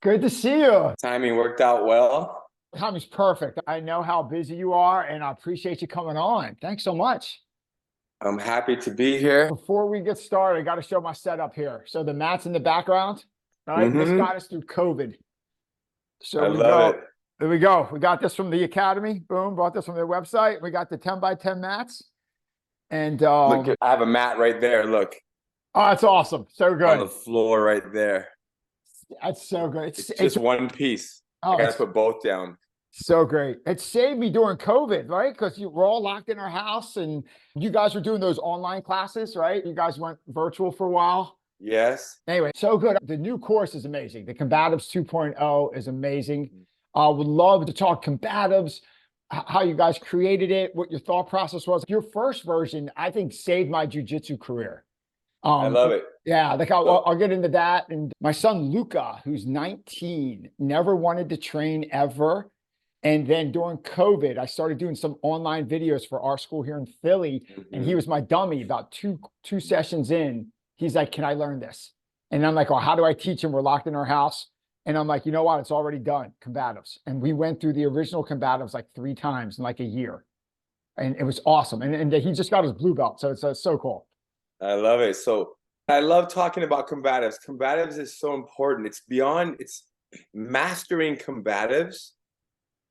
Good to see you. Timing worked out well. Timing's perfect. I know how busy you are, and I appreciate you coming on. Thanks so much. I'm happy to be here. Before we get started, I got to show my setup here. So the mat's in the background, right? This got us through COVID. So I love it. There we go. We got this from the Academy. Boom, bought this from their website. We got the 10 by 10 mats. And look, I have a mat right there. Look. Oh, that's awesome. So good. On the floor right there. That's so good. It's just one piece. I gotta put both down. So great. It saved me during COVID, right? Because we're all locked in our house and you guys were doing those online classes, right? You guys went virtual for a while. Yes. Anyway, so good. The new course is amazing. The Combatives 2.0 is amazing. I would love to talk combatives, how you guys created it, what your thought process was. Your first version, I think, saved my jiu-jitsu career. I love it. Yeah, like I'll get into that. And my son, Luca, who's 19, never wanted to train ever. And then during COVID, I started doing some online videos for our school here in Philly. And he was my dummy about two sessions in. He's like, can I learn this? And I'm like, oh, how do I teach him? We're locked in our house. And I'm like, you know what? It's already done, combatives. And we went through the original combatives like 3 times in like a year. And it was awesome. And he just got his blue belt. So it's so cool. I love it. So I love talking about combatives. Combatives is so important. It's beyond, it's mastering combatives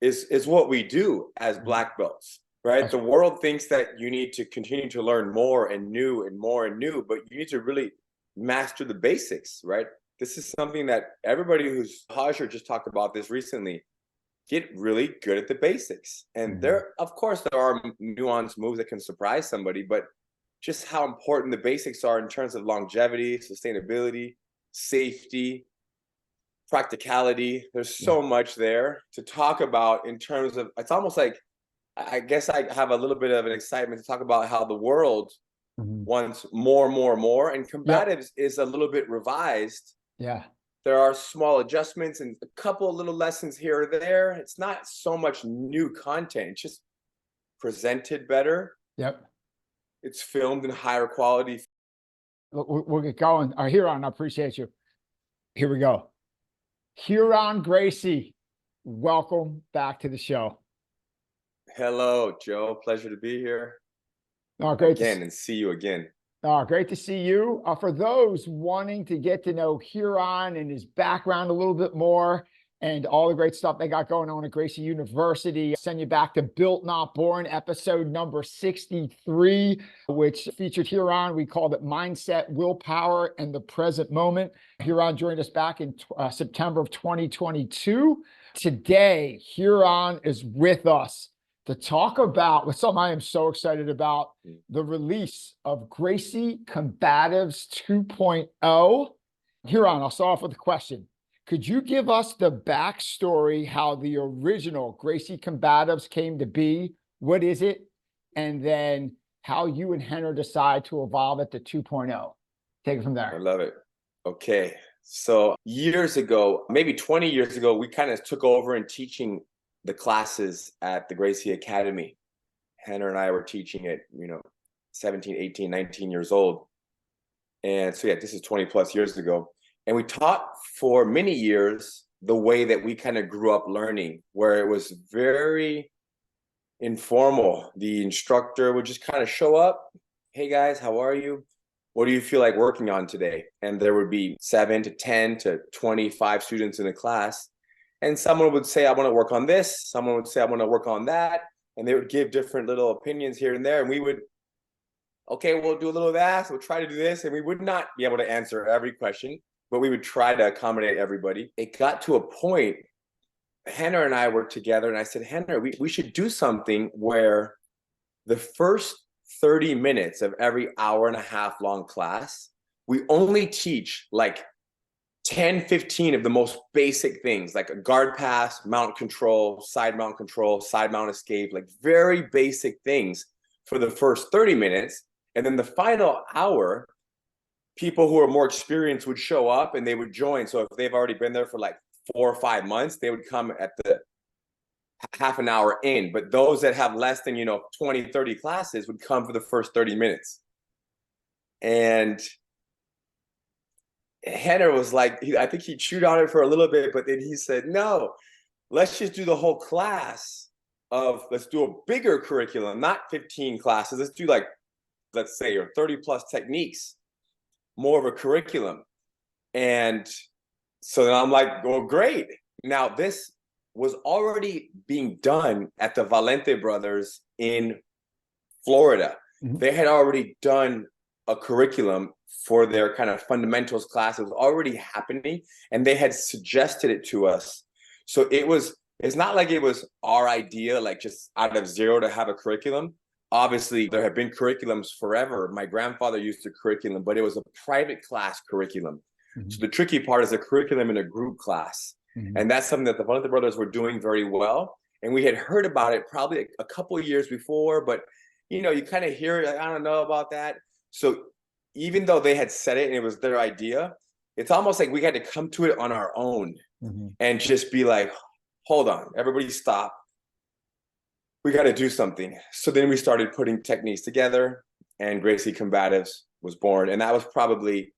is what we do as black belts, right? The world thinks that you need to continue to learn more and new and more and new, but you need to really master the basics, right? This is something that everybody who's Hajar just talked about this recently. Get really good at the basics. And there, of course, there are nuanced moves that can surprise somebody, but just how important the basics are in terms of longevity, sustainability, safety, practicality. There's so much there to talk about in terms of, it's almost like, I guess I have a little bit of an excitement to talk about how the world wants more, and combatives is a little bit revised. Yeah. There are small adjustments and a couple of little lessons here or there. It's not so much new content, it's just presented better. Yep. It's filmed in higher quality. We'll get going. Ryron, I appreciate you. Here we go. Ryron Gracie, welcome back to the show. Hello, Joe. Pleasure to be here. Oh, great again and see you again. Oh, great to see you. For those wanting to get to know Ryron and his background a little bit more and all the great stuff they got going on at Gracie University, send you back to Built Not Born, episode number 63, which featured Ryron. We called it Mindset, Willpower, and the Present Moment. Ryron joined us back in September of 2022. Today, Ryron is with us to talk about something I am so excited about, the release of Gracie Combatives 2.0. Ryron, I'll start off with a question. Could you give us the backstory, how the original Gracie Combatives came to be? What is it? And then how you and Rener decide to evolve it to 2.0. Take it from there. I love it. Okay. So years ago, maybe 20 years ago, we kind of took over in teaching the classes at the Gracie Academy. Rener and I were teaching it, 17, 18, 19 years old. And so, yeah, this is 20 plus years ago. And we taught for many years the way that we kind of grew up learning, where it was very informal. The instructor would just kind of show up. Hey guys, how are you? What do you feel like working on today? And there would be 7 to 10 to 25 students in a class. And someone would say, I want to work on this. Someone would say, I want to work on that. And they would give different little opinions here and there. And we would, okay, we'll do a little of that. So we'll try to do this. And we would not be able to answer every question, but we would try to accommodate everybody. It got to a point, Rener and I were together, and I said, Rener, we should do something where the first 30 minutes of every hour-and-a-half long class, we only teach like 10, 15 of the most basic things, like a guard pass, mount control, side mount escape, like very basic things for the first 30 minutes. And then the final hour, people who are more experienced would show up and they would join. So if they've already been there for like 4 or 5 months, they would come at the half an hour in. But those that have less than, 20, 30 classes would come for the first 30 minutes. And Rener was like, I think he chewed on it for a little bit, but then he said, no, let's just do the whole class let's do a bigger curriculum, not 15 classes. Let's do like, let's say, or 30 plus techniques, more of a curriculum. And so then I'm like, well, great. Now this was already being done at the Valente brothers in Florida. They had already done a curriculum for their kind of fundamentals class. It was already happening, and they had suggested it to us. So it's not like it was our idea, like just out of zero to have a curriculum. Obviously, there have been curriculums forever. My grandfather used a curriculum, but it was a private class curriculum. So the tricky part is a curriculum in a group class. And that's something that the Valente brothers were doing very well. And we had heard about it probably a couple of years before, but you know, you kind of hear it, like, I don't know about that. So even though they had said it and it was their idea, it's almost like we had to come to it on our own and just be like, hold on, everybody stop. We got to do something. So then we started putting techniques together, and Gracie Combatives was born. And that was probably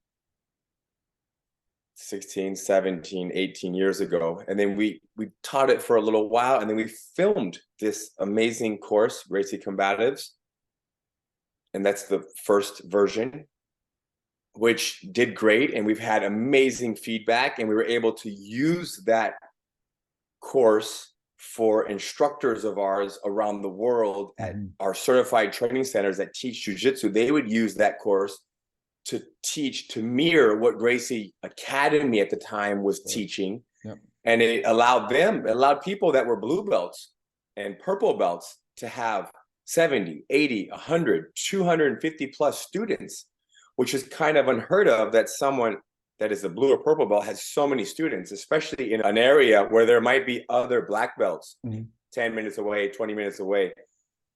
16, 17, 18 years ago. And then we taught it for a little while, and then we filmed this amazing course, Gracie Combatives. And that's the first version, which did great. And we've had amazing feedback, and we were able to use that course for instructors of ours around the world at our certified training centers that teach jiu-jitsu. They would use that course to teach, to mirror what Gracie Academy at the time was teaching. And it allowed people that were blue belts and purple belts to have 70, 80, 100, 250 plus students, which is kind of unheard of, that someone that is a blue or purple belt has so many students, especially in an area where there might be other black belts 10 minutes away, 20 minutes away.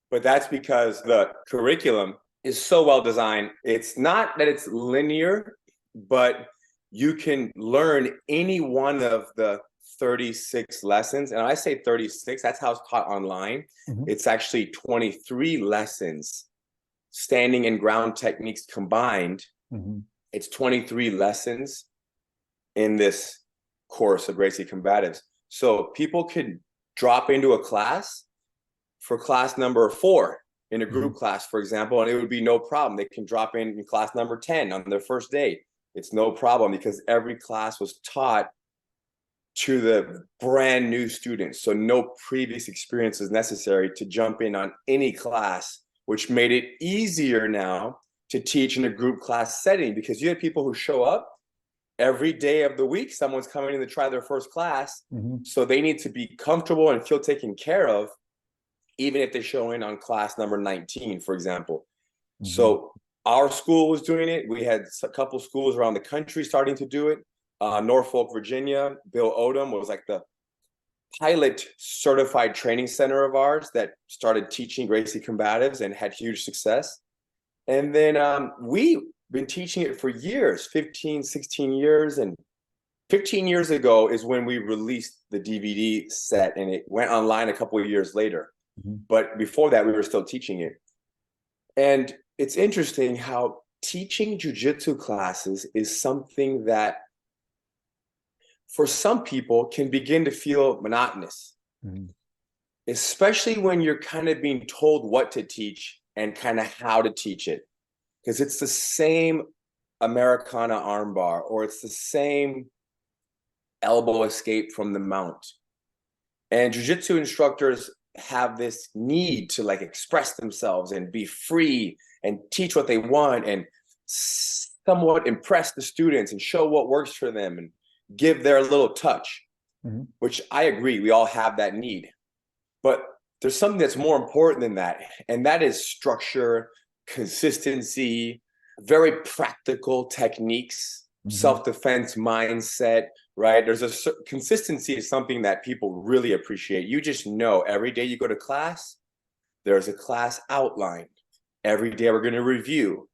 But that's because the curriculum is so well designed. It's not that it's linear, but you can learn any one of the 36 lessons. And I say 36, that's how it's taught online. It's actually 23 lessons, standing and ground techniques combined. It's 23 lessons in this course of Gracie Combatives. So people could drop into a class for class number 4 in a group class, for example, and it would be no problem. They can drop in class number 10 on their first day. It's no problem, because every class was taught to the brand new students. So no previous experience is necessary to jump in on any class, which made it easier now to teach in a group class setting, because you have people who show up every day of the week. Someone's coming in to try their first class. So they need to be comfortable and feel taken care of, even if they show in on class number 19, for example. So our school was doing it. We had a couple schools around the country starting to do it. Norfolk, Virginia, Bill Odom was like the pilot certified training center of ours that started teaching Gracie Combatives and had huge success. And then we've been teaching it for years, 15, 16 years. And 15 years ago is when we released the DVD set, and it went online a couple of years later. But before that, we were still teaching it. And it's interesting how teaching jiu-jitsu classes is something that for some people can begin to feel monotonous, especially when you're kind of being told what to teach and kind of how to teach it. Because it's the same Americana armbar, or it's the same elbow escape from the mount. And jiu-jitsu instructors have this need to like express themselves and be free and teach what they want and somewhat impress the students and show what works for them and give their little touch, which I agree, we all have that need. But there's something that's more important than that, and that is structure, consistency, very practical techniques, self-defense mindset, right? There's a consistency is something that people really appreciate. You just know every day you go to class, there's a class outline. Every day we're going to review,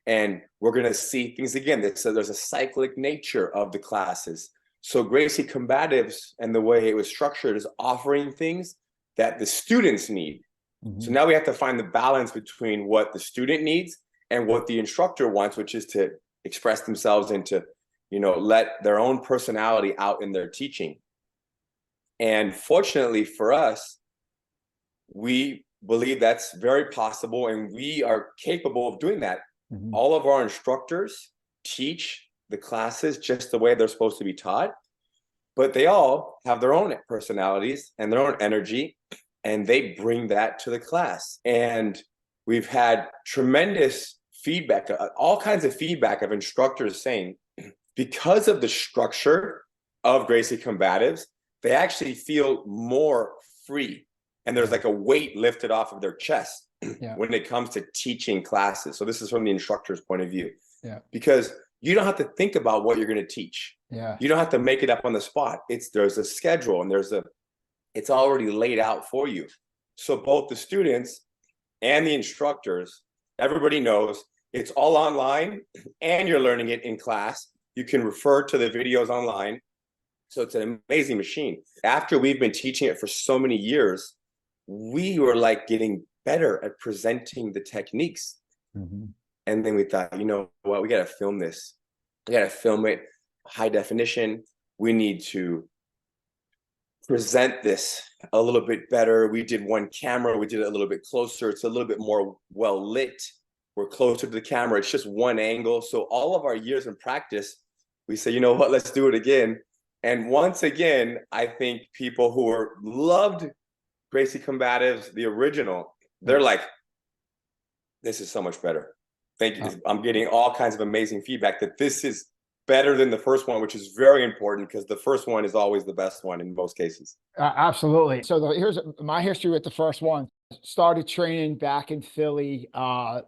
and we're going to see things again. So there's a cyclic nature of the classes. So Gracie Combatives and the way it was structured is offering things that the students need. So now we have to find the balance between what the student needs and what the instructor wants, which is to express themselves and to let their own personality out in their teaching. And fortunately for us, we believe that's very possible, and we are capable of doing that. Mhm. All of our instructors teach the classes just the way they're supposed to be taught, but they all have their own personalities and their own energy, and they bring that to the class. And we've had tremendous feedback, all kinds of feedback of instructors saying, because of the structure of Gracie Combatives, they actually feel more free. And there's like a weight lifted off of their chest when it comes to teaching classes. So this is from the instructor's point of view. Because you don't have to think about what you're going to teach. You don't have to make it up on the spot. There's a schedule, and it's already laid out for you. So both the students and the instructors, everybody knows it's all online, and you're learning it in class. You can refer to the videos online. So it's an amazing machine. After we've been teaching it for so many years, we were like getting better at presenting the techniques. And then we thought, you know what, we got to film this. We got to film it high definition. We need to present this a little bit better. We did one camera. We did it a little bit closer. It's a little bit more well lit. We're closer to the camera. It's just one angle. So all of our years in practice, we say, you know what, let's do it again. And once again, I think people who loved Gracie Combatives, the original, they're like, this is so much better. Thank you. I'm getting all kinds of amazing feedback that this is better than the first one, which is very important because the first one is always the best one in most cases. Absolutely. So here's my history with the first one. Started training back in Philly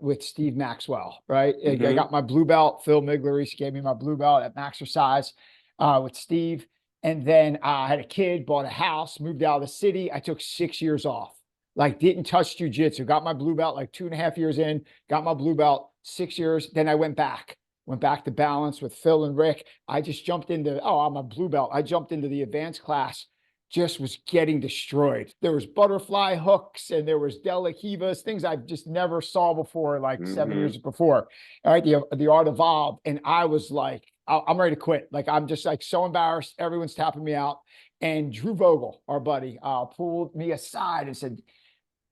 with Steve Maxwell, right? I got my blue belt. Phil Miglerese gave me my blue belt at Maxercise with Steve. And then I had a kid, bought a house, moved out of the city. I took 6 years off, like didn't touch jiu-jitsu. Got my blue belt like 2.5 years in, got my blue belt 6 years. Then I went back to balance with Phil and Rick. I just jumped into, I'm a blue belt. I jumped into the advanced class, just was getting destroyed. There was butterfly hooks and there was Delahivas, things I just never saw before, like 7 years before. All right, the art evolved. And I was like, I'm ready to quit. Like, I'm just like so embarrassed. Everyone's tapping me out. And Drew Vogel, our buddy, pulled me aside and said,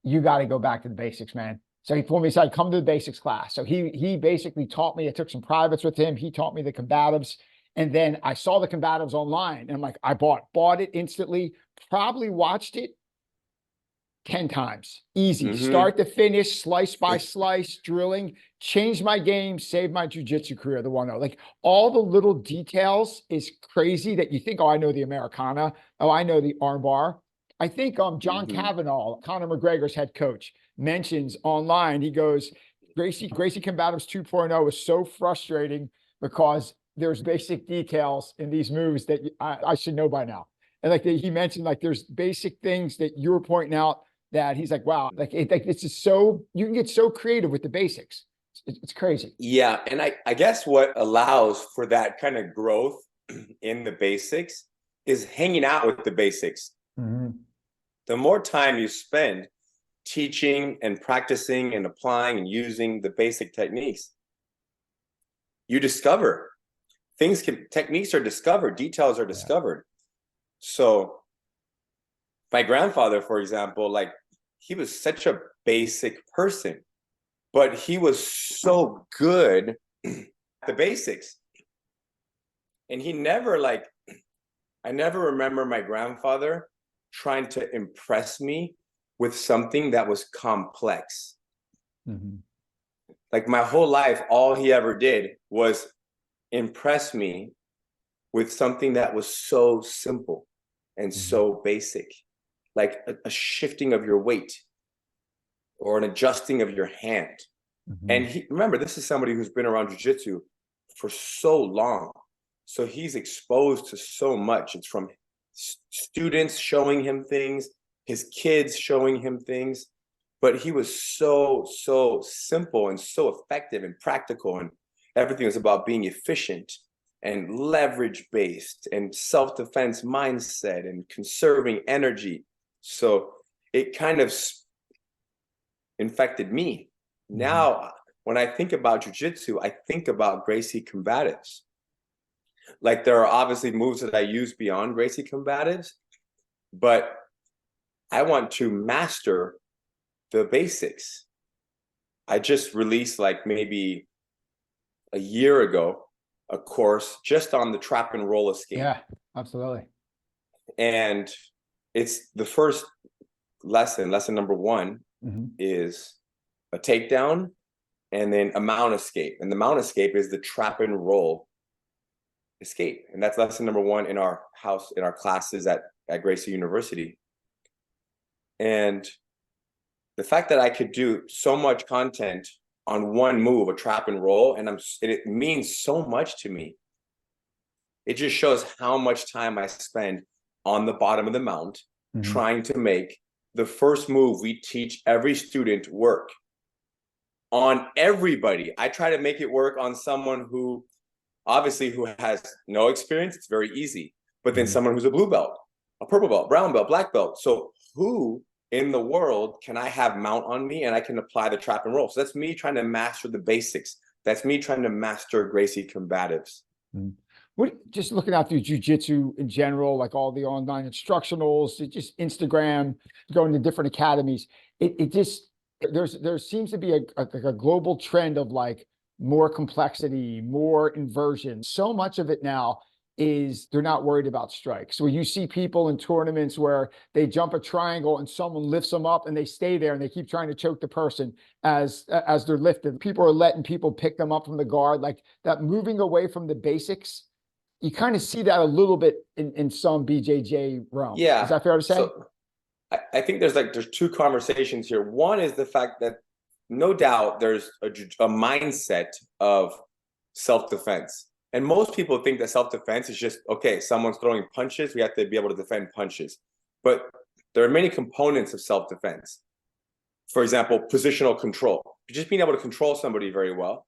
you got to go back to the basics, man. So he pulled me aside, come to the basics class. So he basically taught me. I took some privates with him. He taught me the combatives. And then I saw the combatives online and I'm like, I bought it instantly, probably watched it 10 times. Easy, start to finish, slice by slice, drilling, changed my game, saved my jiu-jitsu career, the 1-0. Like all the little details is crazy that you think, oh, I know the Americana. Oh, I know the armbar. I think John Kavanaugh, Conor McGregor's head coach, mentions online, he goes, Gracie Combatives 2.0 is so frustrating because there's basic details in these moves that I should know by now. And like he mentioned, like there's basic things that you were pointing out that he's like, wow, it's just so, you can get so creative with the basics. It's crazy. Yeah. And I guess what allows for that kind of growth in the basics is hanging out with the basics. The more time you spend teaching and practicing and applying and using the basic techniques, you discover techniques are discovered, details are discovered. So my grandfather, for example, like he was such a basic person, but he was so good at the basics. And he never I never remember my grandfather trying to impress me with something that was complex. Like my whole life, all he ever did was impress me with something that was so simple and so basic, like a shifting of your weight or an adjusting of your hand. And remember, this is somebody who's been around jiu-jitsu for so long. So he's exposed to so much. It's from students showing him things, his kids showing him things, but he was so simple and so effective and practical, and everything was about being efficient and leverage based and self-defense mindset and conserving energy. So it kind of infected me. Now, when I think about jiu-jitsu, I think about Gracie Combatives. Like there are obviously moves that I use beyond Gracie Combatives, but I want to master the basics. I just released like maybe a year ago a course just on the trap and roll escape. Yeah, absolutely. And it's the first lesson number one is a takedown and then a mount escape. And the mount escape is the trap and roll escape. And that's lesson number one in our house, in our classes at Gracie University. And the fact that I could do so much content on one move, a trap and roll, and it means so much to me. It just shows how much time I spend on the bottom of the mount trying to make the first move we teach every student work on everybody. I try to make it work on someone who obviously who has no experience. It's very easy. But then someone who's a blue belt, a purple belt, brown belt, black belt. So who in the world can I have mount on me and I can apply the trap and roll? So that's me trying to master the basics. That's me trying to master Gracie Combatives. What, just looking out through jiu-jitsu in general, like all the online instructionals, just Instagram, going to different academies, it just, there seems to be a global trend of like more complexity, more inversion. So much of it now is they're not worried about strikes. So you see people in tournaments where they jump a triangle and someone lifts them up and they stay there and they keep trying to choke the person as they're lifted. People are letting people pick them up from the guard, like that, moving away from the basics. You kind of see that a little bit in some BJJ realms. Yeah. Is that fair to say? So I think there's two conversations here. One is the fact that no doubt there's a mindset of self-defense. And most people think that self-defense is just, okay, someone's throwing punches, we have to be able to defend punches. But there are many components of self-defense. For example, positional control. Just being able to control somebody very well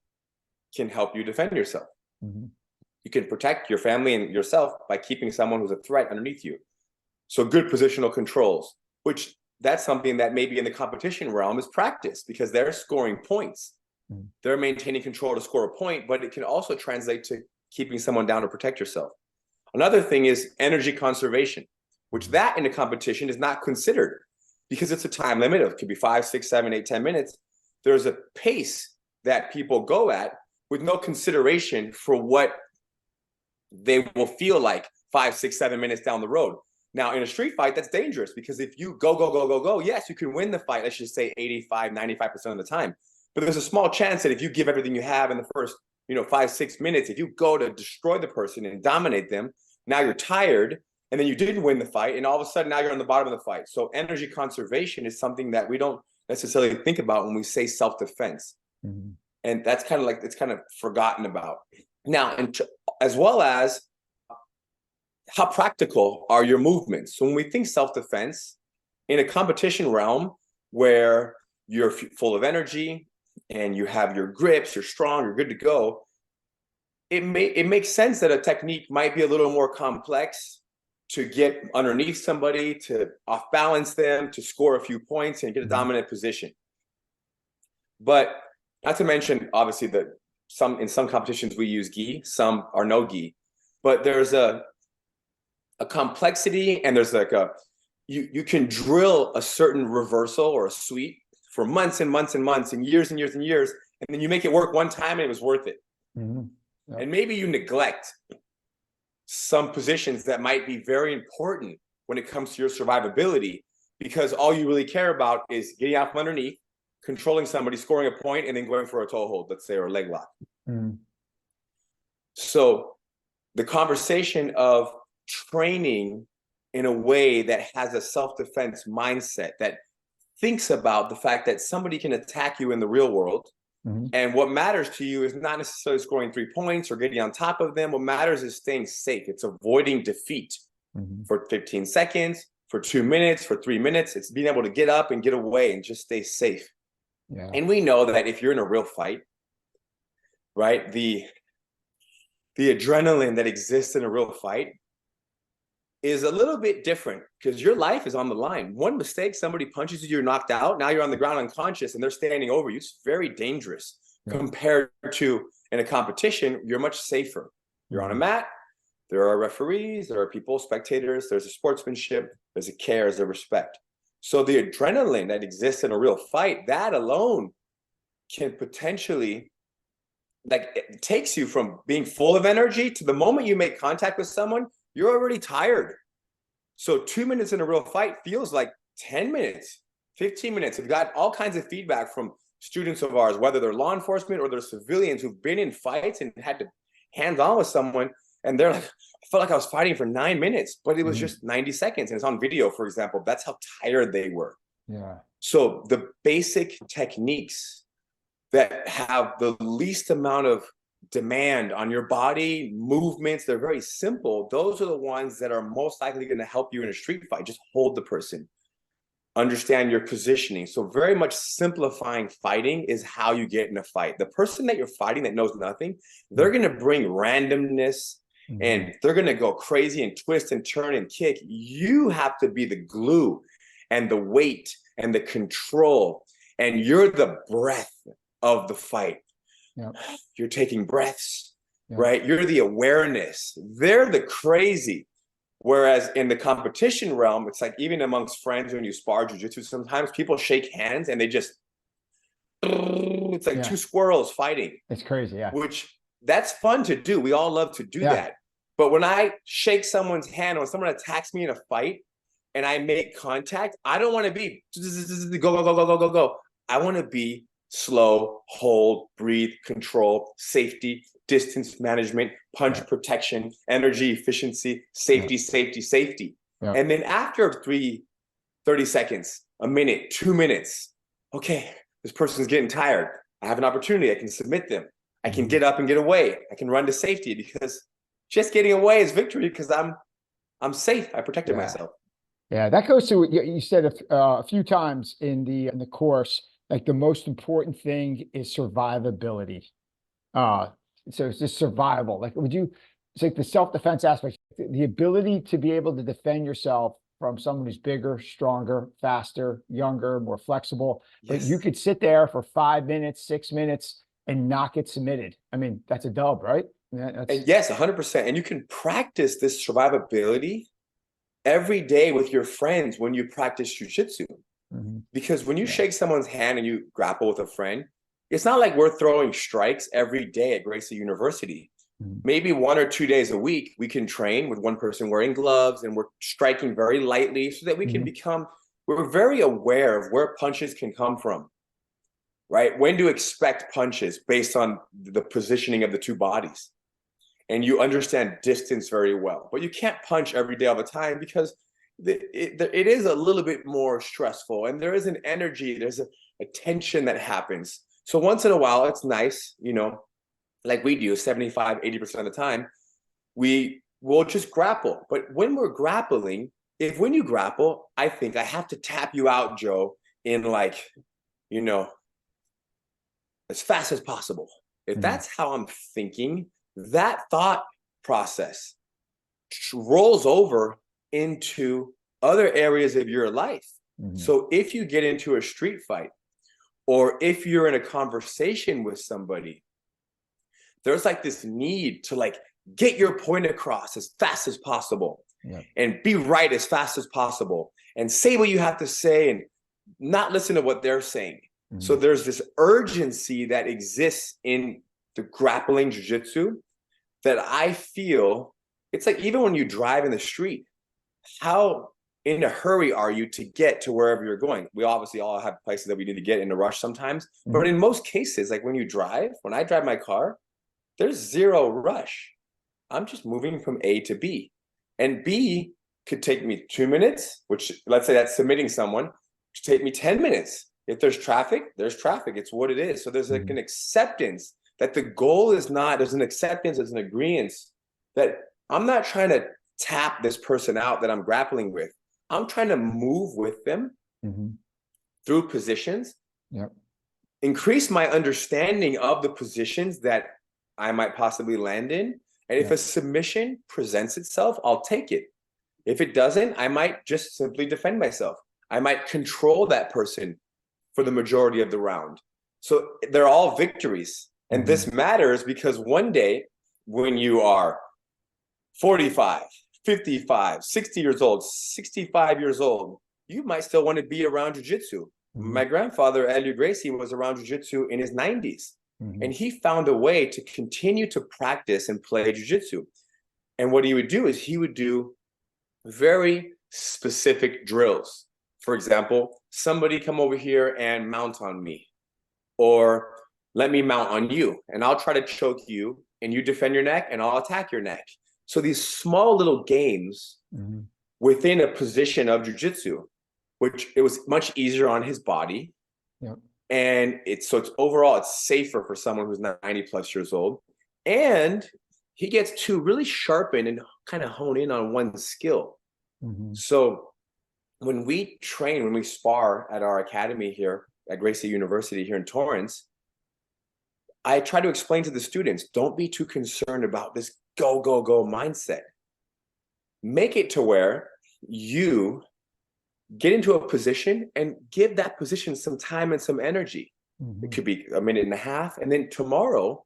can help you defend yourself. You can protect your family and yourself by keeping someone who's a threat underneath you. So good positional controls, which that's something that maybe in the competition realm is practice because they're scoring points. They're maintaining control to score a point, but it can also translate to keeping someone down to protect yourself. Another thing is energy conservation, which that in a competition is not considered because it's a time limit of, it could be 5, 6, 7, 8, 10 minutes. There's a pace that people go at with no consideration for what they will feel like 5, 6, 7 minutes down the road. Now, in a street fight, that's dangerous because if you go, yes, you can win the fight, let's just say 85, 95% of the time. But there's a small chance that if you give everything you have in the first 5, 6 minutes, if you go to destroy the person and dominate them, now you're tired and then you didn't win the fight and all of a sudden now you're on the bottom of the fight. So energy conservation is something that we don't necessarily think about when we say self-defense. And that's kind of like, it's kind of forgotten about. Now, as well as how practical are your movements? So when we think self-defense in a competition realm where you're full of energy and you have your grips, you're strong, you're good to go, it makes sense that a technique might be a little more complex to get underneath somebody, to off balance them, to score a few points and get a dominant position. But not to mention, obviously, that in some competitions we use gi, some are no gi, but there's a complexity and there's like you can drill a certain reversal or a sweep for months and months and months and years and years and years, and then you make it work one time and it was worth it. And maybe you neglect some positions that might be very important when it comes to your survivability because all you really care about is getting out from underneath, controlling somebody, scoring a point, and then going for a toe hold, let's say, or a leg lock. So the conversation of training in a way that has a self-defense mindset, that thinks about the fact that somebody can attack you in the real world, and what matters to you is not necessarily scoring 3 points or getting on top of them. What matters is staying safe. It's avoiding defeat for 15 seconds, for 2 minutes, for 3 minutes. It's being able to get up and get away and just stay safe. And we know that if you're in a real fight, right, the adrenaline that exists in a real fight is a little bit different because your life is on the line. One mistake, somebody punches you, you're knocked out. Now you're on the ground unconscious and they're standing over you. It's very dangerous compared to in a competition. You're much safer. You're on a mat. There are referees, there are people, spectators, there's a sportsmanship, there's a care, there's a respect. So the adrenaline that exists in a real fight, that alone can potentially, like, it takes you from being full of energy to the moment you make contact with someone, you're already tired. So 2 minutes in a real fight feels like 10 minutes, 15 minutes. We've got all kinds of feedback from students of ours, whether they're law enforcement or they're civilians who've been in fights and had to hands on with someone. And they're like, I felt like I was fighting for 9 minutes, but it was just 90 seconds. And it's on video, for example. That's how tired they were. Yeah. So the basic techniques that have the least amount of demand on your body, movements, they're very simple. Those are the ones that are most likely going to help you in a street fight. Just hold the person, understand your positioning. So very much simplifying fighting is how you get in a fight. The person that you're fighting that knows nothing, they're going to bring randomness and they're going to go crazy and twist and turn and kick. You have to be the glue and the weight and the control, and you're the breath of the fight. Yep. You're taking breaths, Yep. right? You're the awareness. They're the crazy. Whereas in the competition realm, it's like even amongst friends when you spar jiu-jitsu, sometimes people shake hands and they just, it's like two squirrels fighting. It's crazy, yeah. Which, that's fun to do. We all love to do that. But when I shake someone's hand, or when someone attacks me in a fight and I make contact, I don't want to be go, go, go, go, go, go, go. I want to be slow, hold, breathe, control, safety, distance management, punch protection, energy efficiency, safety, safety, safety. And then after 30 seconds, a minute, 2 minutes, okay, this person's getting tired. I have an opportunity. I can submit them. I can get up and get away. I can run to safety, because just getting away is victory, because I'm safe. I protected myself. Yeah, that goes to what you said a few times in the course. Like, the most important thing is survivability. So it's just survival. Like, it's like the self-defense aspect, the ability to be able to defend yourself from someone who's bigger, stronger, faster, younger, more flexible. But you could sit there for 5 minutes, 6 minutes and not get submitted. I mean, that's a dub, right? And yes, 100%. And you can practice this survivability every day with your friends when you practice jiu-jitsu. Because when you shake someone's hand and you grapple with a friend, it's not like we're throwing strikes every day at Gracie University. Maybe 1 or 2 days a week, we can train with one person wearing gloves and we're striking very lightly, so that we can we're very aware of where punches can come from, right? When to expect punches based on the positioning of the two bodies. And you understand distance very well. But you can't punch every day all the time, because it is a little bit more stressful, and there is an energy, there's a tension that happens. So once in a while, it's nice, you know, like we do 75, 80% of the time, we will just grapple. But when we're grappling, when you grapple, I think I have to tap you out, Joe, in, like, you know, as fast as possible. If that's how I'm thinking, that thought process rolls over into other areas of your life. So if you get into a street fight, or if you're in a conversation with somebody, there's like this need to, like, get your point across as fast as possible and be right as fast as possible and say what you have to say and not listen to what they're saying. So there's this urgency that exists in the grappling jiu-jitsu that I feel, it's like, even when you drive in the street, how in a hurry are you to get to wherever you're going? We obviously all have places that we need to get in a rush sometimes, but in most cases, like when I drive my car, there's zero rush. I'm just moving from A to B, and B could take me 2 minutes, which, let's say that's submitting someone, could take me 10 minutes. If there's traffic, there's traffic. It's what it is. So there's like an acceptance that the goal is not, there's an acceptance, there's an agreement that I'm not trying to tap this person out that I'm grappling with. I'm trying to move with them through positions, increase my understanding of the positions that I might possibly land in. And if a submission presents itself, I'll take it. If it doesn't, I might just simply defend myself. I might control that person for the majority of the round. So they're all victories. And this matters because one day when you are 45, 55, 60 years old, 65 years old, you might still want to be around jiu-jitsu. My grandfather, Helio Gracie, was around jiu-jitsu in his 90s. And he found a way to continue to practice and play jiu-jitsu. And what he would do is he would do very specific drills. For example, somebody come over here and mount on me, or let me mount on you, and I'll try to choke you, and you defend your neck, and I'll attack your neck. So these small little games within a position of jiu-jitsu, which it was much easier on his body. Yep. And it's overall, it's safer for someone who's 90 plus years old. And he gets to really sharpen and kind of hone in on one skill. So when we train, when we spar at our academy here at Gracie University here in Torrance, I try to explain to the students, don't be too concerned about this go, go, go mindset. Make it to where you get into a position and give that position some time and some energy. It could be a minute and a half. And then tomorrow,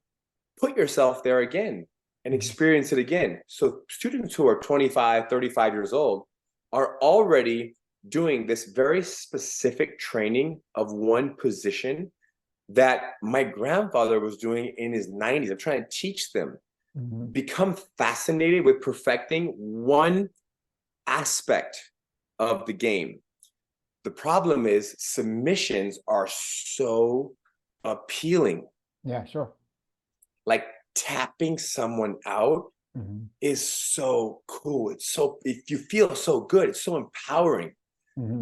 put yourself there again and experience it again. So students who are 25, 35 years old are already doing this very specific training of one position that my grandfather was doing in his 90s. I'm trying to teach them, become fascinated with perfecting one aspect of the game. The problem is submissions are so appealing. Yeah, sure. Like tapping someone out is so cool. It's so, if you feel so good, it's so empowering.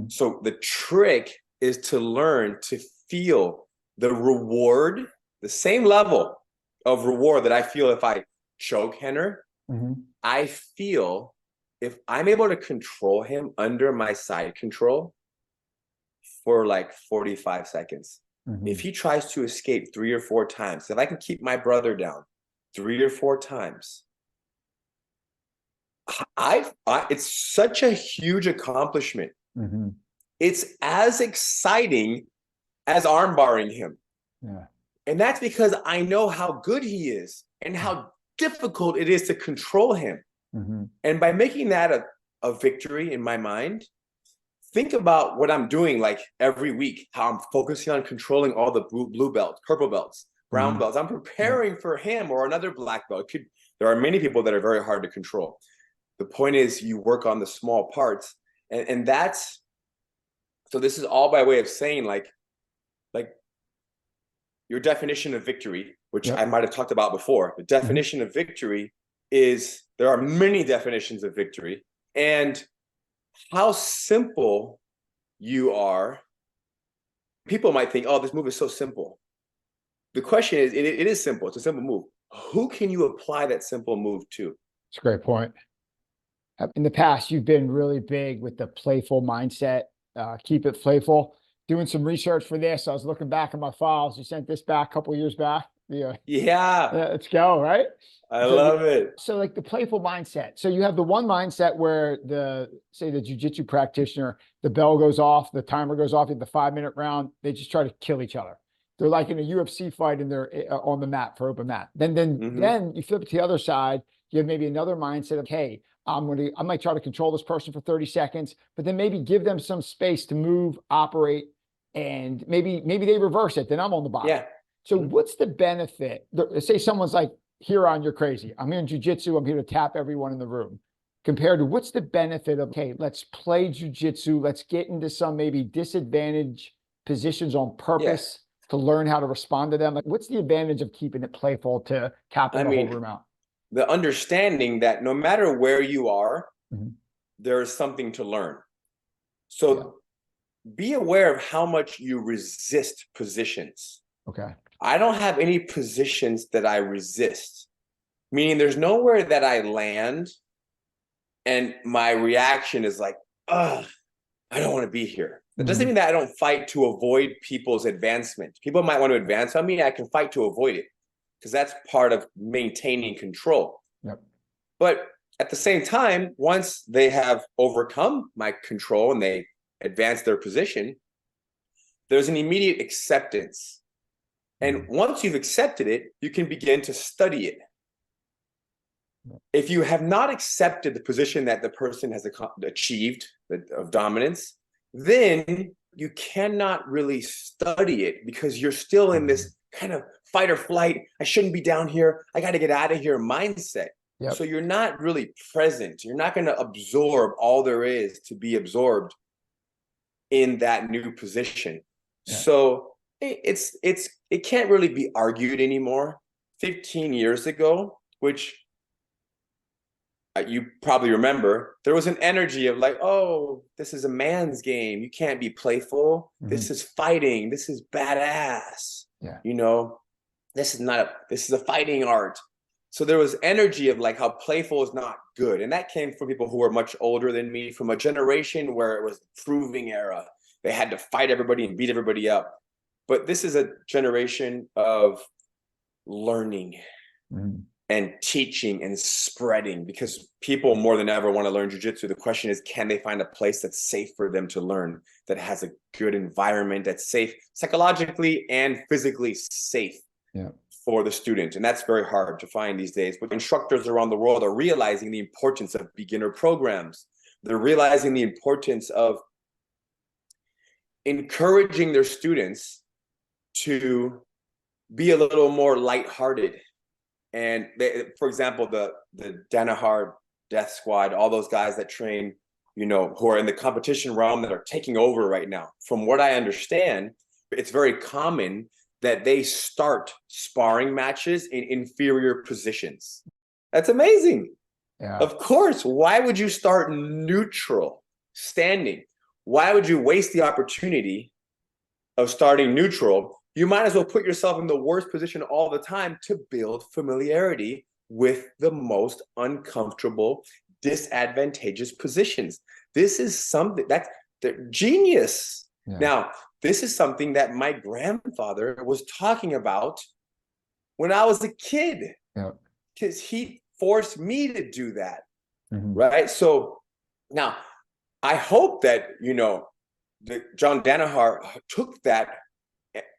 So the trick is to learn to feel the reward, the same level of reward that I feel if I choke Rener. I feel if I'm able to control him under my side control for like 45 seconds, if he tries to escape 3 or 4 times, if I can keep my brother down 3 or 4 times, it's such a huge accomplishment. It's as exciting as armbarring him. And that's because I know how good he is and how difficult it is to control him. And by making that a victory in my mind, think about what I'm doing like every week, how I'm focusing on controlling all the blue belts, purple belts, brown belts. I'm preparing for him or another black belt. There are many people that are very hard to control. The point is you work on the small parts, and that's, so this is all by way of saying like your definition of victory, which I might have talked about before. The definition of victory is, there are many definitions of victory, and how simple you are. People might think, oh, this move is so simple. The question is, it is simple. It's a simple move. Who can you apply that simple move to? It's a great point. In the past, you've been really big with the playful mindset. Keep it playful. Doing some research for this, I was looking back at my files. You sent this back a couple of years back. Yeah. Let's go, right? I love it. So like the playful mindset. So you have the one mindset where say the jiu-jitsu practitioner, the bell goes off, the timer goes off at the 5-minute round. They just try to kill each other. They're like in a UFC fight and they're on the mat for open mat. Then you flip it to the other side. You have maybe another mindset of, hey, I might try to control this person for 30 seconds, but then maybe give them some space to move, operate, and maybe they reverse it. Then I'm on the bottom. Yeah. So what's the benefit? Say someone's like, Ryron, you're crazy. I'm here in jiu-jitsu. I'm here to tap everyone in the room. Compared to what's the benefit of, okay, let's play jiu-jitsu. Let's get into some maybe disadvantage positions on purpose to learn how to respond to them. Like, what's the advantage of keeping it playful to tapping the whole room out? The understanding that no matter where you are, there is something to learn. So be aware of how much you resist positions. Okay. I don't have any positions that I resist, meaning there's nowhere that I land and my reaction is like, ugh, I don't want to be here. That doesn't mean that I don't fight to avoid people's advancement. People might want to advance on me. I can fight to avoid it because that's part of maintaining control. But at the same time, once they have overcome my control and they advance their position, there's an immediate acceptance. And once you've accepted it, you can begin to study it. if you have not accepted the position that the person has achieved of dominance, then you cannot really study it because you're still in this kind of fight or flight. I shouldn't be down here. I got to get out of here mindset. Yep. So you're not really present. You're not going to absorb all there is to be absorbed in that new position. Yeah. So it can't really be argued anymore. 15 years ago, which you probably remember, there was an energy of like, oh, this is a man's game. You can't be playful. This is fighting. This is badass. Yeah. You know, this is a fighting art. So there was energy of like how playful is not good. And that came from people who were much older than me, from a generation where it was the proving era. They had to fight everybody and beat everybody up. But this is a generation of learning and teaching and spreading, because people more than ever want to learn jiu-jitsu. The question is, can they find a place that's safe for them to learn, that has a good environment, that's safe, psychologically and physically safe for the student? And that's very hard to find these days. But instructors around the world are realizing the importance of beginner programs. They're realizing the importance of encouraging their students to be a little more lighthearted. And they, for example, the Danaher Death Squad, all those guys that train, you know, who are in the competition realm that are taking over right now. From what I understand, it's very common that they start sparring matches in inferior positions. That's amazing. Yeah. Of course. Why would you start neutral, standing? Why would you waste the opportunity of starting neutral? You might as well put yourself in the worst position all the time to build familiarity with the most uncomfortable, disadvantageous positions. This is something that's genius. Yeah. Now, this is something that my grandfather was talking about when I was a kid, because he forced me to do that, right? So now, I hope that, you know, John Danaher took that.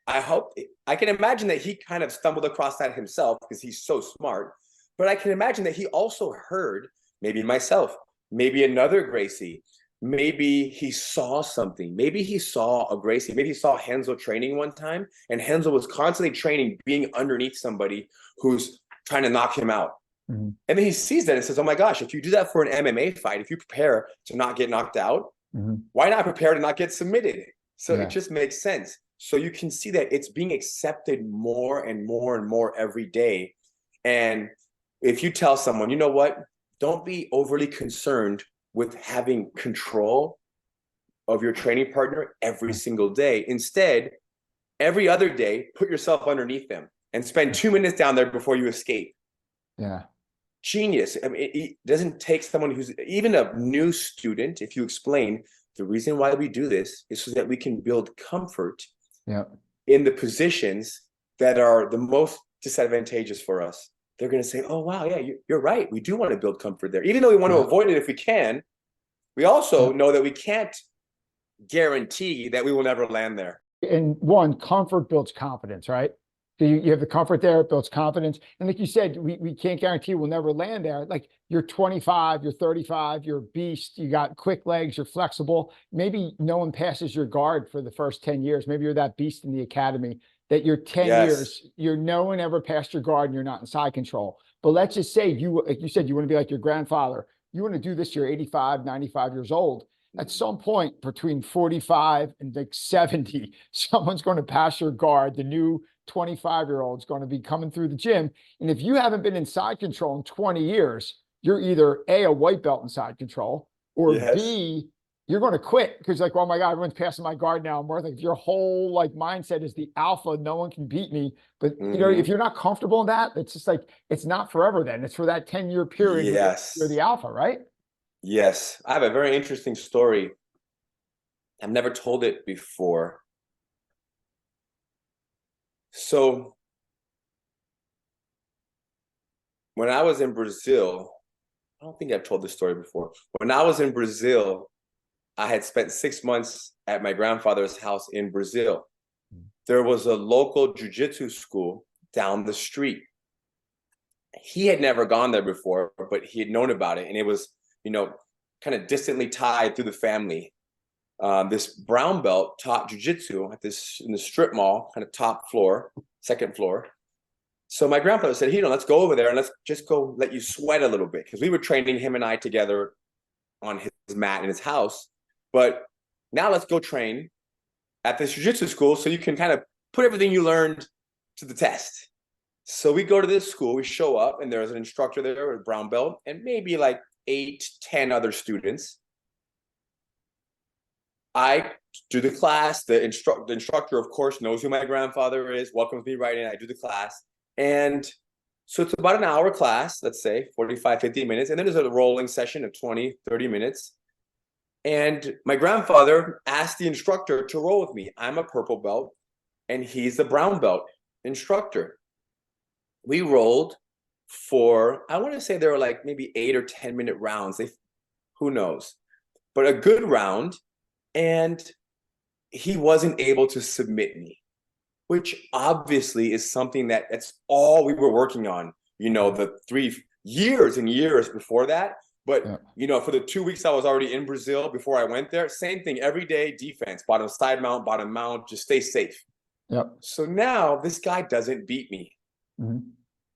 I can imagine that he kind of stumbled across that himself because he's so smart, but I can imagine that he also heard, maybe myself, maybe another Gracie, maybe he saw something, maybe he saw a Gracie, maybe he saw Henzo training one time, and Henzo was constantly training being underneath somebody who's trying to knock him out. And then he sees that and says, oh my gosh, if you do that for an MMA fight, if you prepare to not get knocked out, why not prepare to not get submitted? So it just makes sense. So you can see that it's being accepted more and more and more every day. And if you tell someone, you know what, don't be overly concerned with having control of your training partner every single day. Instead, every other day, put yourself underneath them and spend 2 minutes down there before you escape. Yeah. Genius. I mean, it doesn't take someone who's even a new student. If you explain the reason why we do this is so that we can build comfort in the positions that are the most disadvantageous for us. They're going to say, oh, wow, yeah, you're right. We do want to build comfort there. Even though we want to avoid it if we can, we also know that we can't guarantee that we will never land there. And one, comfort builds confidence, right? So you have the comfort there, it builds confidence. And like you said, we can't guarantee we'll never land there. Like you're 25, you're 35, you're a beast, you got quick legs, you're flexible. Maybe no one passes your guard for the first 10 years. Maybe you're that beast in the academy that you're 10 years, no one ever passed your guard and you're not in side control. But let's just say like you said, you want to be like your grandfather. You want to do this, you're 85, 95 years old. At some point between 45 and like 70, someone's going to pass your guard. The new 25-year-old is going to be coming through the gym. And if you haven't been in side control in 20 years, you're either A, a white belt in side control, or B, you're going to quit because like, oh my God, everyone's passing my guard now. I'm worth like, if your whole like mindset is the alpha, no one can beat me. But you know, if you're not comfortable in that, it's just like, it's not forever then. It's for that 10-year period. You're the alpha, right? Yes. I have a very interesting story. I've never told it before. So when I was in Brazil, I don't think I've told this story before. When I was in Brazil, I had spent 6 months at my grandfather's house in Brazil. There was a local jiu-jitsu school down the street. he had never gone there before, but he had known about it. And it was, kind of distantly tied through the family. This brown belt taught jiu-jitsu in the strip mall, kind of top floor, second floor. So my grandfather said, let's go over there and let's just go let you sweat a little bit. Because we were training him and I together on his mat in his house. But now let's go train at this jiu-jitsu school so you can kind of put everything you learned to the test. So we go to this school, we show up, and there's an instructor there with a brown belt and maybe like 8-10 other students. I do the class. The instructor, of course, knows who my grandfather is, welcomes me right in. I do the class. And so it's about an hour class, let's say 45, 50 minutes. And then there's a rolling session of 20, 30 minutes. And my grandfather asked the instructor to roll with me. I'm a purple belt and he's the brown belt instructor. We rolled for, I want to say there were like maybe 8 or 10 minute rounds. Who knows? But a good round. And he wasn't able to submit me, which obviously is something that's all we were working on, the 3 years and years before that. But, for the 2 weeks I was already in Brazil before I went there, same thing every day, defense, bottom side mount, bottom mount, just stay safe. Yep. So now this guy doesn't beat me. Mm-hmm.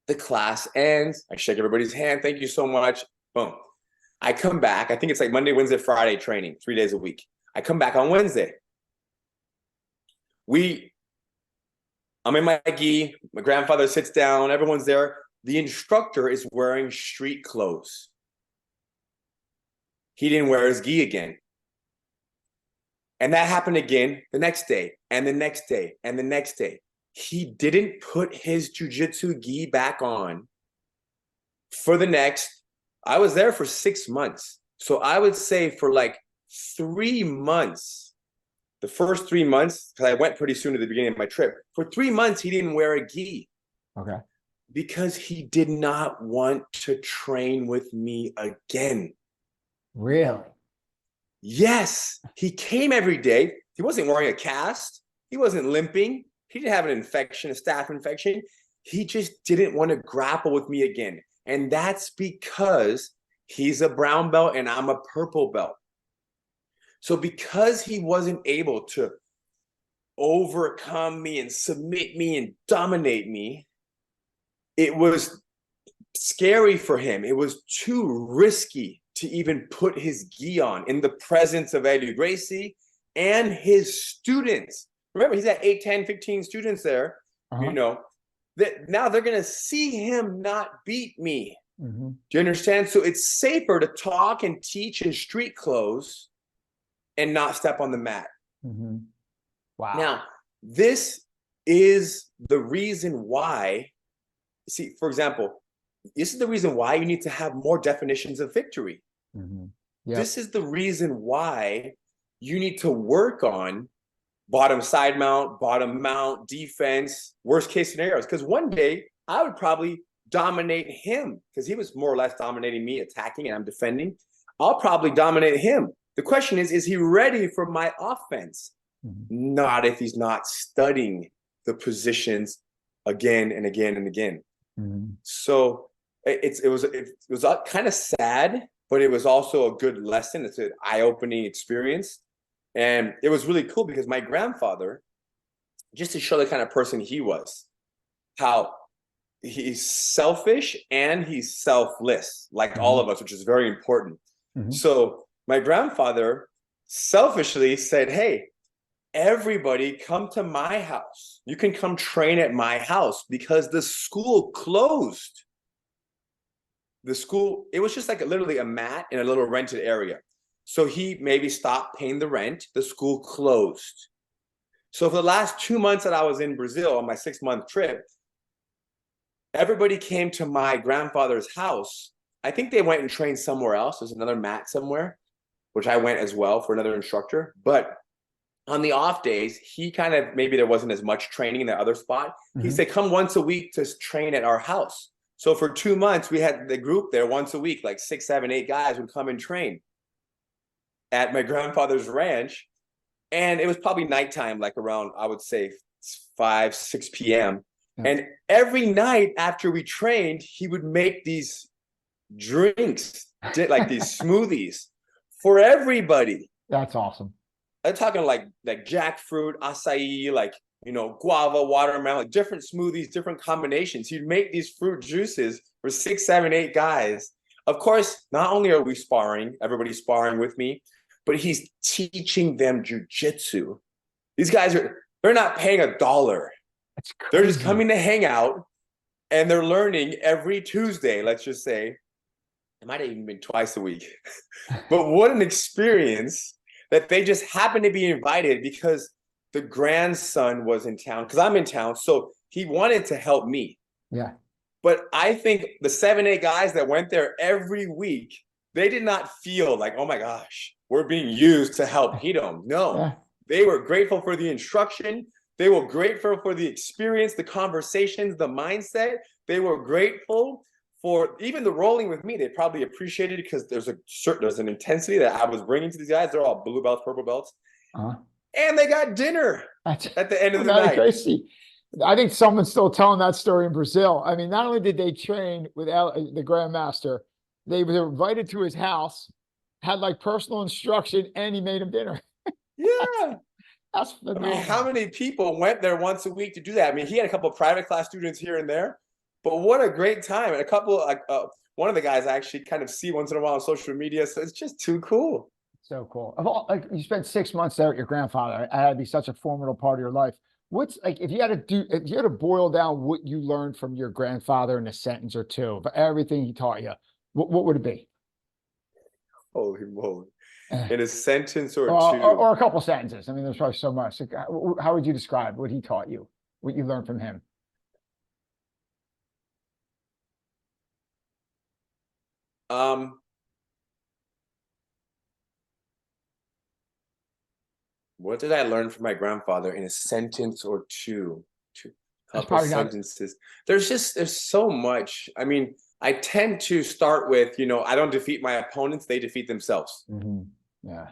The class ends. I shake everybody's hand. Thank you so much. Boom. I come back. I think it's like Monday, Wednesday, Friday training, 3 days a week. I come back on Wednesday. I'm in my gi. My grandfather sits down. Everyone's there. The instructor is wearing street clothes. He didn't wear his gi again. And that happened again the next day, and the next day, and the next day. He didn't put his jiu-jitsu gi back on for the next, I was there for 6 months. So I would say for like 3 months, the first 3 months, because I went pretty soon at the beginning of my trip, for 3 months, he didn't wear a gi. Okay. Because he did not want to train with me again. Really? Yes. He came every day. He wasn't wearing a cast. He wasn't limping. He didn't have an infection, a staph infection. He just didn't want to grapple with me again. And that's because he's a brown belt and I'm a purple belt. So because he wasn't able to overcome me and submit me and dominate me, it was scary for him. It was too risky to even put his gi on in the presence of Helio Gracie and his students. Remember, he's at 8, 10, 15 students there, that now they're going to see him not beat me. Mm-hmm. Do you understand? So it's safer to talk and teach in street clothes and not step on the mat. Mm-hmm. Wow. Now, this is the reason why, see, for example, this is the reason why you need to have more definitions of victory. Mm-hmm. Yep. This is the reason why you need to work on bottom side mount, defense, worst case scenarios. Because one day I would probably dominate him because he was more or less dominating me, attacking, and I'm defending. I'll probably dominate him. The question is he ready for my offense? Mm-hmm. Not if he's not studying the positions again and again and again. Mm-hmm. So it was kind of sad, but it was also a good lesson. It's an eye-opening experience. And it was really cool because my grandfather, just to show the kind of person he was, how he's selfish and he's selfless, like mm-hmm. all of us, which is very important. Mm-hmm. So my grandfather selfishly said, hey, everybody come to my house. You can come train at my house because the school closed. The school, it was just like literally a mat in a little rented area. So he maybe stopped paying the rent. The school closed. So for the last 2 months that I was in Brazil on my 6-month trip, everybody came to my grandfather's house. I think they went and trained somewhere else. There's another mat somewhere, which I went as well for another instructor. But on the off days, he kind of, maybe there wasn't as much training in the other spot. Mm-hmm. He said, come once a week to train at our house. So for 2 months, we had the group there once a week, like 6, 7, 8 guys would come and train at my grandfather's ranch. And it was probably nighttime, like around, I would say 5, 6 p.m. And every night after we trained, he would make these drinks, like these smoothies for everybody. That's awesome. I'm talking like jackfruit, acai, like, you know, guava, watermelon, like different smoothies, different combinations. He'd make these fruit juices for 6, 7, 8 guys. Of course, not only are we sparring, everybody's sparring with me, but he's teaching them jujitsu. These guys they're not paying $1. They're just coming to hang out, and they're learning every Tuesday, let's just say. It might have even been twice a week. But what an experience that they just happened to be invited because the grandson was in town, because I'm in town. So he wanted to help me. Yeah. But I think the 7, 8 guys that went there every week, they did not feel like, oh my gosh, we're being used to help Hidom. No, Yeah. They were grateful for the instruction. They were grateful for the experience, the conversations, the mindset. They were grateful for even the rolling with me. They probably appreciated it because there's an intensity that I was bringing to these guys. They're all blue belts, purple belts. And they got dinner at the end of the night. Gracie. I think someone's still telling that story in Brazil. I mean, not only did they train with the Grand Master, they were invited to his house, had like personal instruction, and he made them dinner. Yeah. That's phenomenal. I mean, how many people went there once a week to do that? I mean, he had a couple of private class students here and there, but what a great time. And a couple, one of the guys I actually kind of see once in a while on social media. So it's just too cool. So cool. Of all, like, you spent 6 months there with your grandfather. It had to be such a formidable part of your life. What's like, if you had to boil down what you learned from your grandfather in a sentence or two of everything he taught you, what would it be? Holy moly. In a sentence or two? Or a couple sentences. I mean, there's probably so much. Like, how would you describe what he taught you, what you learned from him? What did I learn from my grandfather in a sentence or two? Couple sentences. There's so much. I mean, I tend to start with, you know, I don't defeat my opponents, they defeat themselves. Yeah.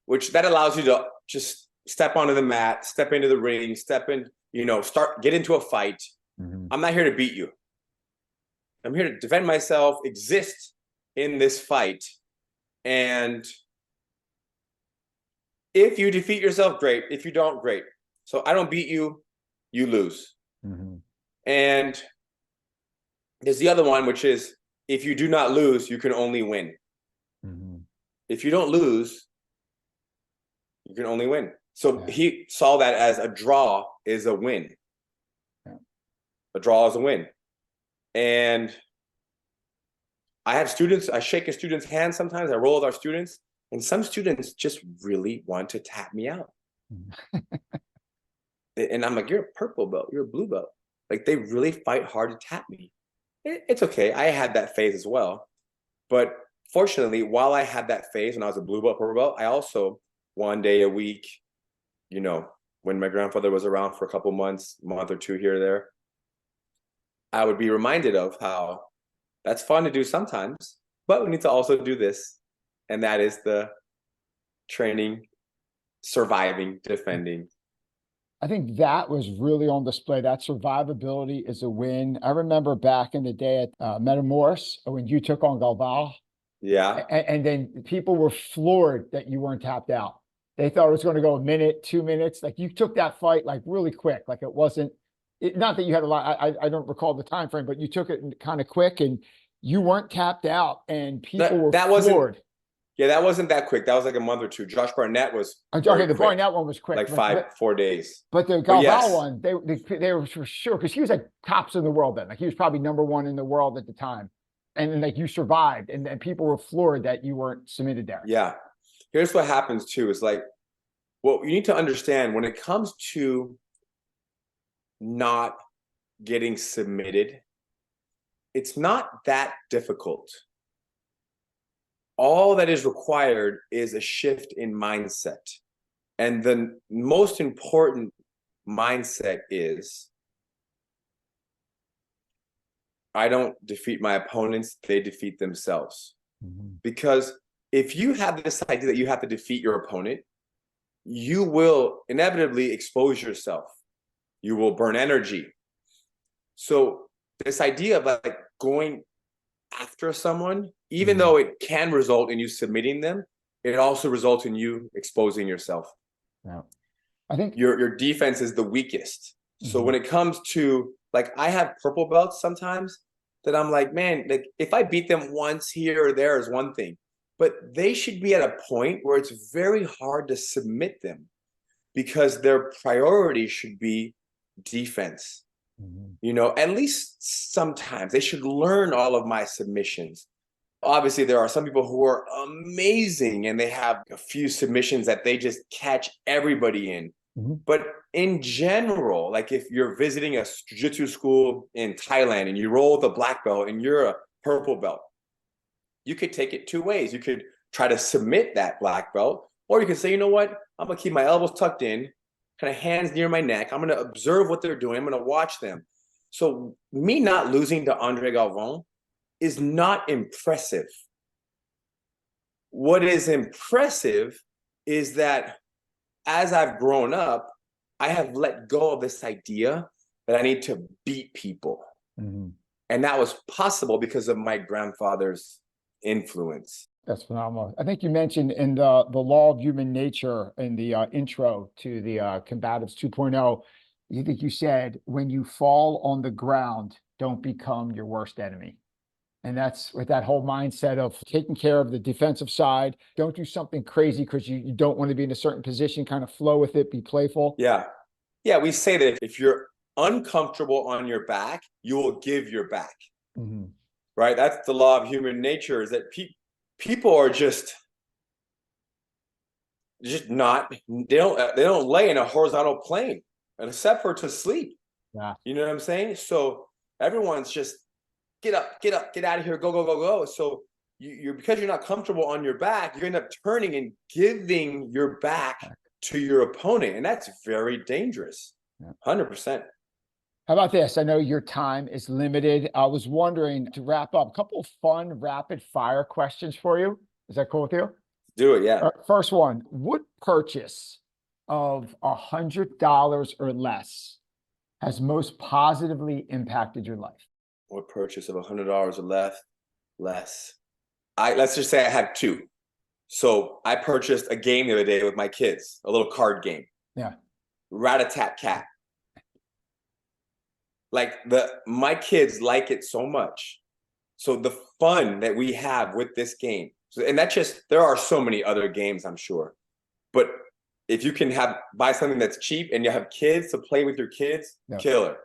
Which that allows you to just step onto the mat, step into the ring, step in, you know, get into a fight. I'm not here to beat you. I'm here to defend myself, exist in this fight. And if you defeat yourself, great. If you don't, great. So I don't beat you, you lose. And there's the other one, which is if you do not lose, you can only win. If you don't lose, you can only win. So he saw that as a draw is a win. A draw is a win. And I have students, I shake a student's hand sometimes, I roll with our students, and some students just really want to tap me out. And I'm like, you're a purple belt, you're a blue belt. Like, they really fight hard to tap me. It's okay. I had that phase as well. But fortunately, while I had that phase when I was a blue belt, purple belt, I also, one day a week, you know, when my grandfather was around for a couple months, a month or two here or there, I would be reminded of how that's fun to do sometimes, but we need to also do this. And that is the training, surviving, defending. I think that was really on display. That survivability is a win. I remember back in the day at Metamoris when you took on Galval. Yeah. And then people were floored that you weren't tapped out. They thought it was going to go a minute, 2 minutes. Like, you took that fight like really quick. Like, it wasn't, not that you had a lot, I don't recall the time frame, but you took it kind of quick and you weren't tapped out and people were floored. Yeah, that wasn't that quick. That was like a month or two. Josh Barnett was okay. The Barnett one was quick, like 4 days. But the Galval one, they were for sure, because he was like tops in the world then. Like, he was probably #1 in the world at the time, and then like you survived, and people were floored that you weren't submitted there. Yeah, here's what happens too. Is like, what you need to understand when it comes to not getting submitted, it's not that difficult. All that is required is a shift in mindset. And the most important mindset is, I don't defeat my opponents, they defeat themselves. Because if you have this idea that you have to defeat your opponent, you will inevitably expose yourself. you will burn energy. So this idea of like going after someone, even though it can result in you submitting them, it also results in you exposing yourself. Yeah. I think your defense is the weakest. So when it comes to, like, I have purple belts sometimes that I'm like, man, like if I beat them once here or there is one thing, but they should be at a point where it's very hard to submit them because their priority should be defense. You know, at least sometimes they should learn all of my submissions. Obviously, there are some people who are amazing and they have a few submissions that they just catch everybody in. But in general, like if you're visiting a jiu-jitsu school in Thailand and you roll the black belt and you're a purple belt, you could take it two ways. You could try to submit that black belt, or you could say, you know what, I'm gonna keep my elbows tucked in, kind of hands near my neck. I'm gonna observe what they're doing. I'm gonna watch them. So me not losing to Andre Galvão is not impressive. What is impressive is that as I've grown up, I have let go of this idea that I need to beat people. And that was possible because of my grandfather's influence. that's phenomenal. I think you mentioned in the law of human nature in the intro to the Combatives 2.0, you think you said, when you fall on the ground, don't become your worst enemy. And that's with that whole mindset of taking care of the defensive side. Don't do something crazy because you don't want to be in a certain position, kind of flow with it, be playful. Yeah. Yeah, we say that if you're uncomfortable on your back, you will give your back. Right? That's the law of human nature, is that people are just not, they don't lay in a horizontal plane except for to sleep. Yeah. You know what I'm saying? So everyone's just get up, get out of here, go, go, go, go. So you're because you're not comfortable on your back, you end up turning and giving your back to your opponent. And that's very dangerous. 100%. How about this? I know your time is limited. I was wondering, to wrap up, a couple of fun rapid fire questions for you. Is that cool with you? Do it, yeah. First one, what purchase of $100 or less has most positively impacted your life? What purchase of $100 or less? Let's just say I have two. So I purchased a game the other day with my kids, a little card game. Yeah. Rat-a-tat-cat. Like my kids like it so much. So the fun that we have with this game, and there are so many other games, I'm sure, but if you can buy something that's cheap and you have kids to play with your kids, killer.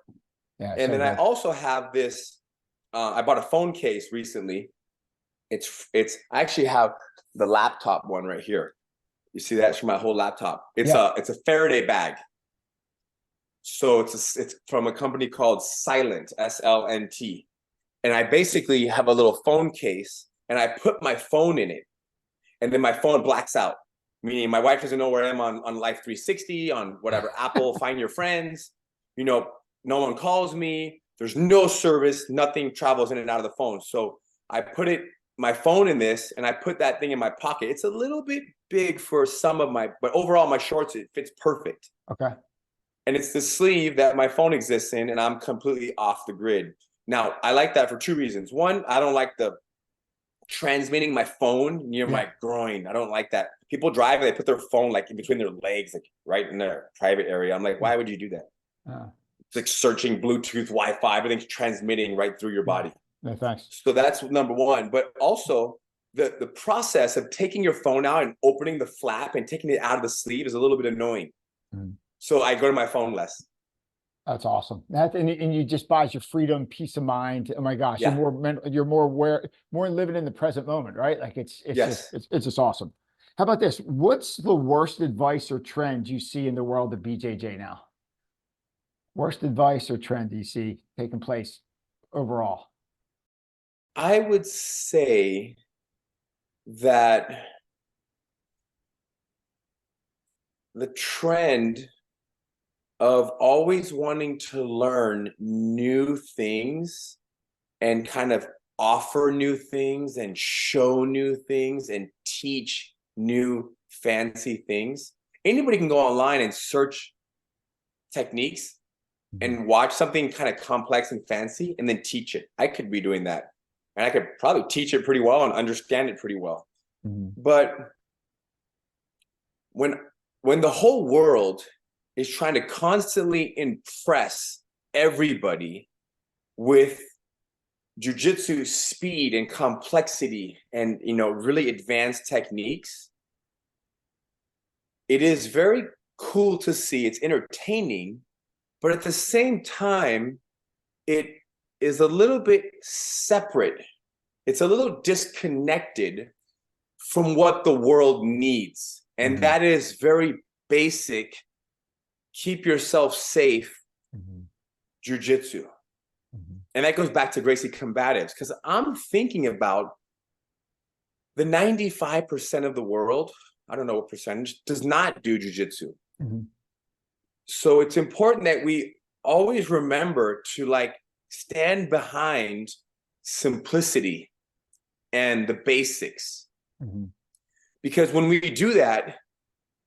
Yeah. And then I also have this, I bought a phone case recently. I actually have the laptop one right here. You see that's for my whole laptop. It's a Faraday bag. So it's from a company called Silent, SLNT. And I basically have a little phone case and I put my phone in it. And then my phone blacks out, meaning my wife doesn't know where I am on Life 360, on whatever, Apple, Find Your Friends. You know, no one calls me. There's no service. Nothing travels in and out of the phone. So I put my phone in this and I put that thing in my pocket. It's a little bit big for some of but overall my shorts, it fits perfect. Okay. And it's the sleeve that my phone exists in, and I'm completely off the grid. Now, I like that for two reasons. One, I don't like the transmitting my phone near my groin. I don't like that. People drive and they put their phone like in between their legs, like right in their private area. I'm like, why would you do that? It's like searching Bluetooth, Wi-Fi, everything's transmitting right through your body. No, thanks. So that's number one. But also the process of taking your phone out and opening the flap and taking it out of the sleeve is a little bit annoying. So I go to my phone less. That's awesome. And you just buys your freedom, peace of mind. Oh my gosh, you're more aware, more living in the present moment, right? Like it's just awesome. How about this? What's the worst advice or trend you see in the world of BJJ now? Worst advice or trend do you see taking place overall? I would say that the trend of always wanting to learn new things and kind of offer new things and show new things and teach new fancy things. Anybody can go online and search techniques and watch something kind of complex and fancy and then teach it. I could be doing that. And I could probably teach it pretty well and understand it pretty well. But when the whole world is trying to constantly impress everybody with jiu-jitsu speed and complexity and, you know, really advanced techniques, it is very cool to see. It's entertaining, but at the same time, it is a little bit separate. It's a little disconnected from what the world needs. And that is very basic, keep yourself safe jiu-jitsu. And that goes back to Gracie Combatives, because I'm thinking about the 95% of the world, I don't know what percentage, does not do jiu-jitsu. So it's important that we always remember to like stand behind simplicity and the basics. Because when we do that,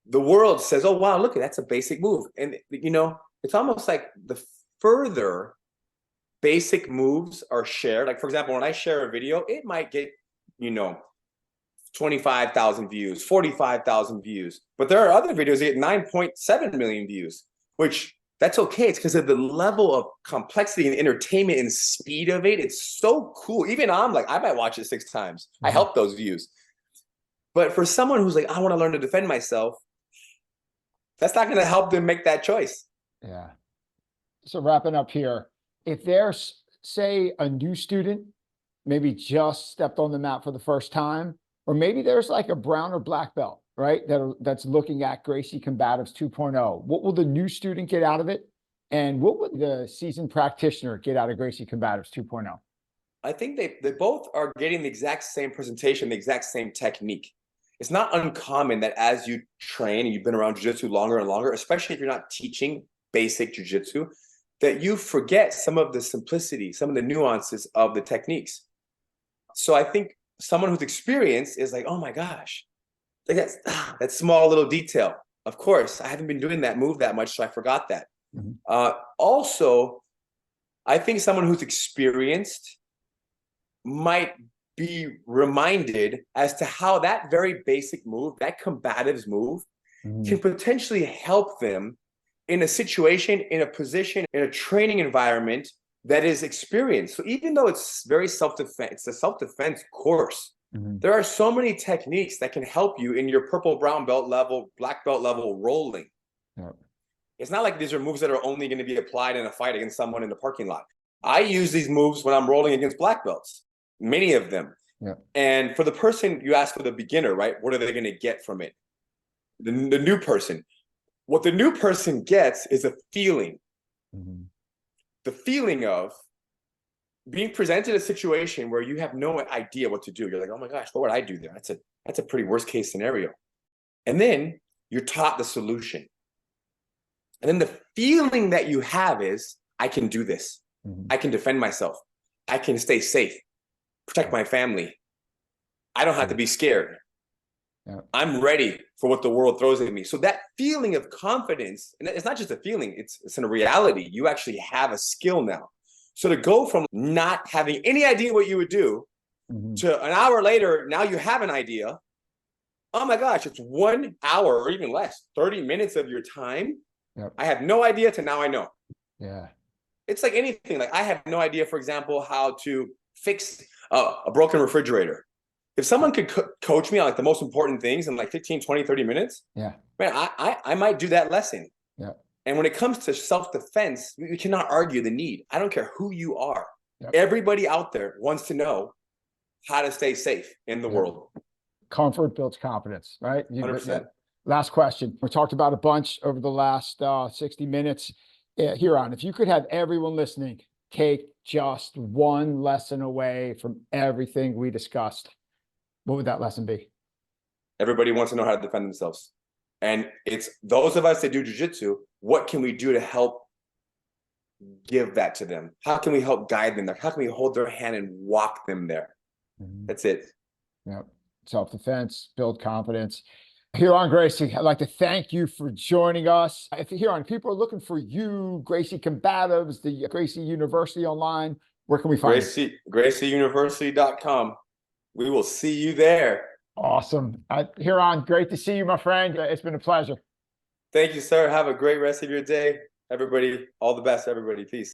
the world says, oh, wow, look, that's a basic move. And, you know, it's almost like the further basic moves are shared. Like, for example, when I share a video, it might get, you know, 25,000 views, 45,000 views. But there are other videos that get 9.7 million views, which that's okay. It's because of the level of complexity and entertainment and speed of it. It's so cool. Even I'm like, I might watch it 6 times. I help those views. But for someone who's like, I want to learn to defend myself, that's not going to help them make that choice. Yeah. So wrapping up here, if there's, say, a new student, maybe just stepped on the mat for the first time, or maybe there's like a brown or black belt, right, that's looking at Gracie Combatives 2.0, what will the new student get out of it? And what would the seasoned practitioner get out of Gracie Combatives 2.0? I think they both are getting the exact same presentation, the exact same technique. It's not uncommon that as you train and you've been around jiu-jitsu longer and longer, especially if you're not teaching basic jiu-jitsu, that you forget some of the simplicity, some of the nuances of the techniques. So I think someone who's experienced is like, oh my gosh, like that small little detail. Of course, I haven't been doing that move that much, so I forgot that. Also, I think someone who's experienced might be reminded as to how that very basic move, that combatives move, can potentially help them in a situation, in a position, in a training environment that is experienced. So even though it's very self-defense, it's a self-defense course, there are so many techniques that can help you in your purple, brown belt level, black belt level rolling. It's not like these are moves that are only going to be applied in a fight against someone in the parking lot. I use these moves when I'm rolling against black belts, many of them. And for the person, you ask for the beginner, right? What are they going to get from it? The new person. What the new person gets is a feeling. The feeling of being presented a situation where you have no idea what to do. You're like, oh my gosh, what would I do there? That's a pretty worst case scenario. And then you're taught the solution. And then the feeling that you have is, I can do this. I can defend myself. I can stay safe, protect my family. I don't have to be scared. I'm ready for what the world throws at me. So that feeling of confidence, and it's not just a feeling, it's a reality. You actually have a skill now. So to go from not having any idea what you would do to an hour later, now you have an idea. Oh my gosh, it's 1 hour or even less, 30 minutes of your time. I have no idea to now I know. It's like anything. Like I have no idea, for example, how to fix a broken refrigerator. If someone could coach me on like the most important things in like 15, 20, 30 minutes, man, I might do that lesson. And when it comes to self-defense, we cannot argue the need. I don't care who you are. Everybody out there wants to know how to stay safe in the world. Comfort builds confidence, right? 100%. Last question. We talked about a bunch over the last 60 minutes. Ryron, if you could have everyone listening take just one lesson away from everything we discussed, what would that lesson be? Everybody wants to know how to defend themselves. And it's those of us that do jiu-jitsu, what can we do to help give that to them? How can we help guide them there? How can we hold their hand and walk them there? That's it. Self-defense, build confidence. Ryron Gracie, I'd like to thank you for joining us. If Ryron, people are looking for you, Gracie Combatives, the Gracie University online, where can we find you? GracieUniversity.com. We will see you there. Awesome. Ryron, great to see you, my friend. It's been a pleasure. Thank you, sir. Have a great rest of your day. Everybody, all the best, everybody. Peace.